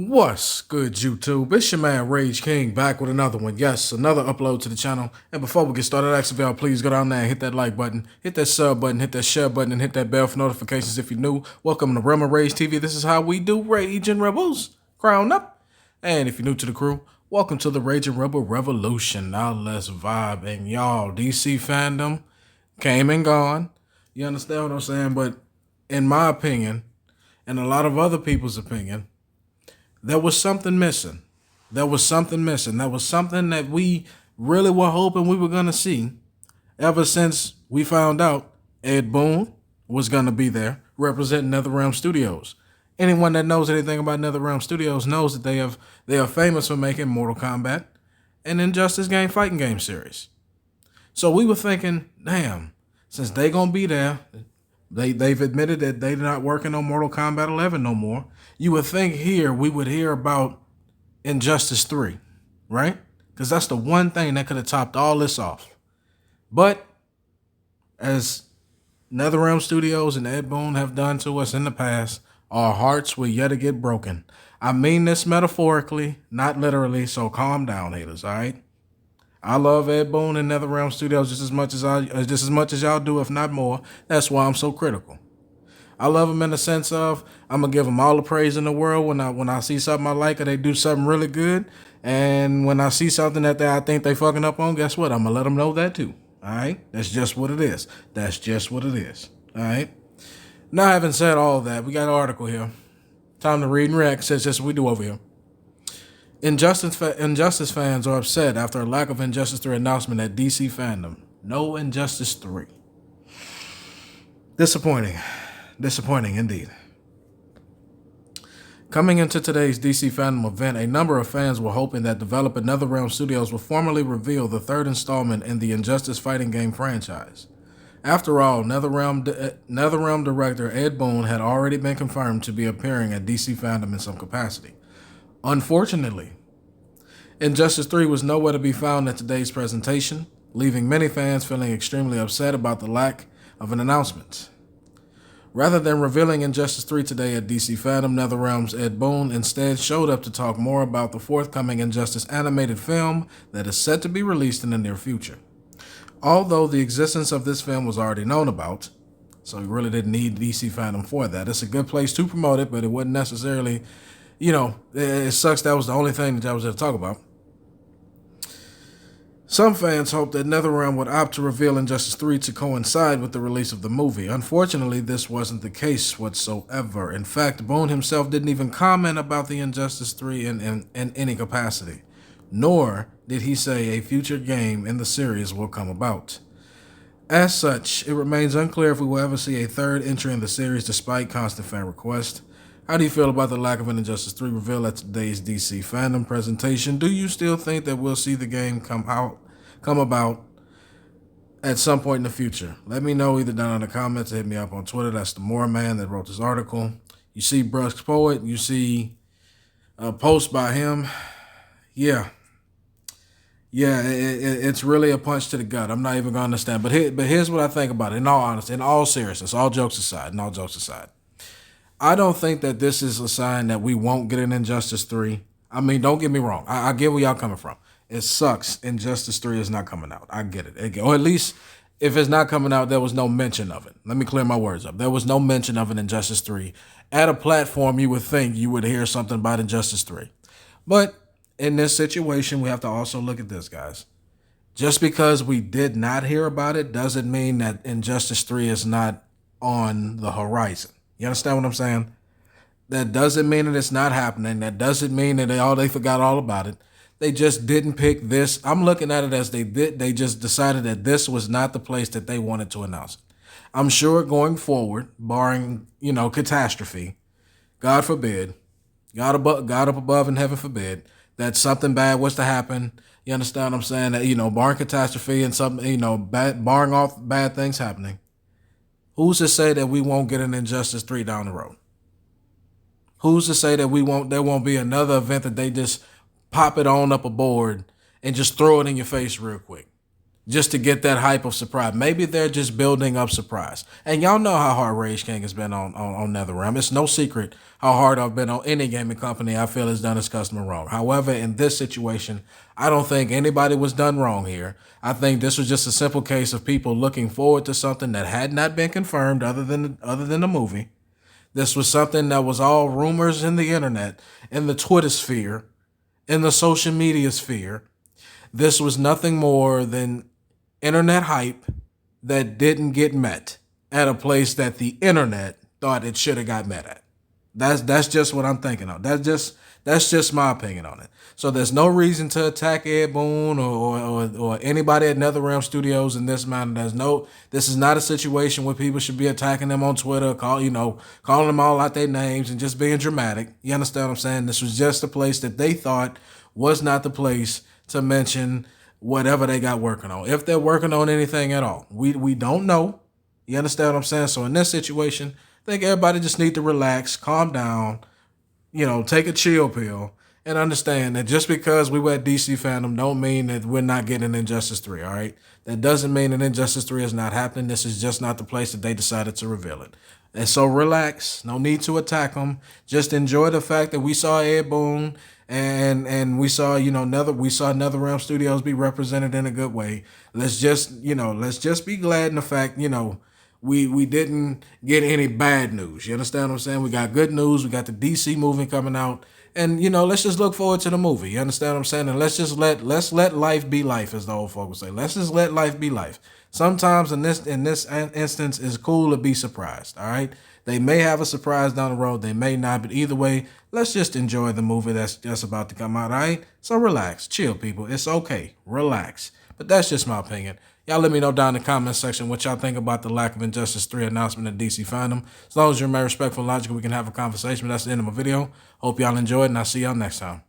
What's good, YouTube? It's your man Rage King back with another one. Yes, another upload to the channel. And before we get started, I ask if y'all please go down there and hit that like button, hit that sub button, hit that share button, and hit that bell for notifications if you're new. Welcome to Realm of Rage TV. This is how we do Rage and Rebels. Crown up. And if you're new to the crew, welcome to the Rage and Rebel Revolution. Now let's vibe. And y'all, DC Fandom came and gone. You understand what I'm saying? But in my opinion, and a lot of other people's opinion, there was something missing. There was something missing. There was something that we really were hoping we were going to see ever since we found out Ed Boon was going to be there representing NetherRealm Studios. Anyone that knows anything about NetherRealm Studios knows that they are famous for making Mortal Kombat and Injustice game fighting game series. So we were thinking, damn, since they going to be there, they've admitted that they're not working on Mortal Kombat 11 no more. You would think here we would hear about Injustice 3, right? Because that's the one thing that could have topped all this off. But as NetherRealm Studios and Ed Boon have done to us in the past, our hearts will yet to get broken. I mean this metaphorically, not literally, so calm down, haters, all right? I love Ed Boon and NetherRealm Studios just as much as y'all do, if not more. That's why I'm so critical. I love them in the sense of I'm gonna give them all the praise in the world when I see something I like or they do something really good, and when I see something that I think they fucking up on, guess what? I'm gonna let them know that too. All right, that's just what it is. That's just what it is. All right. Now, having said all that, we got an article here. Time to read and react. Says just what we do over here. Injustice fans are upset after a lack of Injustice 3 announcement at DC Fandom. No Injustice 3. Disappointing. Disappointing indeed. Coming into today's DC Fandom event, a number of fans were hoping that developer NetherRealm Studios would formally reveal the third installment in the Injustice fighting game franchise. After all, NetherRealm director Ed Boon had already been confirmed to be appearing at DC Fandom in some capacity. Unfortunately, Injustice 3 was nowhere to be found at today's presentation, leaving many fans feeling extremely upset about the lack of an announcement. Rather than revealing Injustice 3 today at DC Fandom, NetherRealm's Ed Boon instead showed up to talk more about the forthcoming Injustice animated film that is set to be released in the near future. Although the existence of this film was already known about, so we really didn't need DC Fandom for that. It's a good place to promote it, but it wasn't necessarily, it sucks that was the only thing that I was there to talk about. Some fans hoped that NetherRealm would opt to reveal Injustice 3 to coincide with the release of the movie. Unfortunately, this wasn't the case whatsoever. In fact, Boon himself didn't even comment about the Injustice 3 in any capacity, nor did he say a future game in the series will come about. As such, it remains unclear if we will ever see a third entry in the series despite constant fan requests. How do you feel about the lack of an Injustice 3 reveal at today's DC Fandom presentation? Do you still think that we'll see the game come about at some point in the future? Let me know either down in the comments or hit me up on Twitter. That's the More Man that wrote this article. You see Brusque Poet, you see a post by him. Yeah, it's really a punch to the gut. I'm not even going to understand. But here's what I think about it, in all honesty, in all seriousness, all jokes aside. I don't think that this is a sign that we won't get an Injustice 3. I mean, don't get me wrong. I get where y'all coming from. It sucks. Injustice 3 is not coming out. I get it. Or at least, if it's not coming out, there was no mention of it. Let me clear my words up. There was no mention of an Injustice 3. At a platform, you would think you would hear something about Injustice 3. But in this situation, we have to also look at this, guys. Just because we did not hear about it doesn't mean that Injustice 3 is not on the horizon. You understand what I'm saying? That doesn't mean that it's not happening. That doesn't mean that they forgot all about it. They just didn't pick this. I'm looking at it as they just decided that this was not the place that they wanted to announce it. I'm sure going forward, barring, catastrophe, God forbid, God up above in heaven forbid, that something bad was to happen. You understand what I'm saying? That, barring catastrophe and something, barring off bad things happening. Who's to say that we won't get an Injustice 3 down the road? Who's to say that there won't be another event that they just pop it on up a board and just throw it in your face real quick? just to get that hype of surprise. Maybe they're just building up surprise. And y'all know how hard Rage King has been on NetherRealm. It's no secret how hard I've been on any gaming company I feel has done its customer wrong. However, in this situation, I don't think anybody was done wrong here. I think this was just a simple case of people looking forward to something that had not been confirmed other than the movie. This was something that was all rumors in the internet, in the Twitter sphere, in the social media sphere. This was nothing more than internet hype that didn't get met at a place that the internet thought it should have got met at. That's just what I'm thinking of. That's just my opinion on it. So there's no reason to attack Ed Boon or anybody at NetherRealm Studios in this manner. This is not a situation where people should be attacking them on Twitter, calling them all out their names and just being dramatic. You understand what I'm saying? This was just a place that they thought was not the place to mention whatever they got working on. If they're working on anything at all. We don't know. You understand what I'm saying? So in this situation, I think everybody just need to relax, calm down, take a chill pill and understand that just because we were at DC Fandom don't mean that we're not getting Injustice 3, all right? That doesn't mean that Injustice 3 is not happening. This is just not the place that they decided to reveal it. And so relax. No need to attack them. Just enjoy the fact that we saw Ed Boon and we saw, NetherRealm Studios be represented in a good way. Let's just be glad in the fact, we didn't get any bad news. You understand what I'm saying? We got good news. We got the DC movie coming out. And, let's just look forward to the movie. You understand what I'm saying? And let's let life be life, as the old folks say. Let's just let life be life. Sometimes in this instance, it's cool to be surprised, all right? They may have a surprise down the road. They may not. But either way, let's just enjoy the movie that's just about to come out, all right? So relax. Chill, people. It's okay. Relax. But that's just my opinion. Y'all let me know down in the comment section what y'all think about the lack of Injustice 3 announcement at DC Fandom. As long as you're respectful and logical, we can have a conversation. But that's the end of my video. Hope y'all enjoyed, and I'll see y'all next time.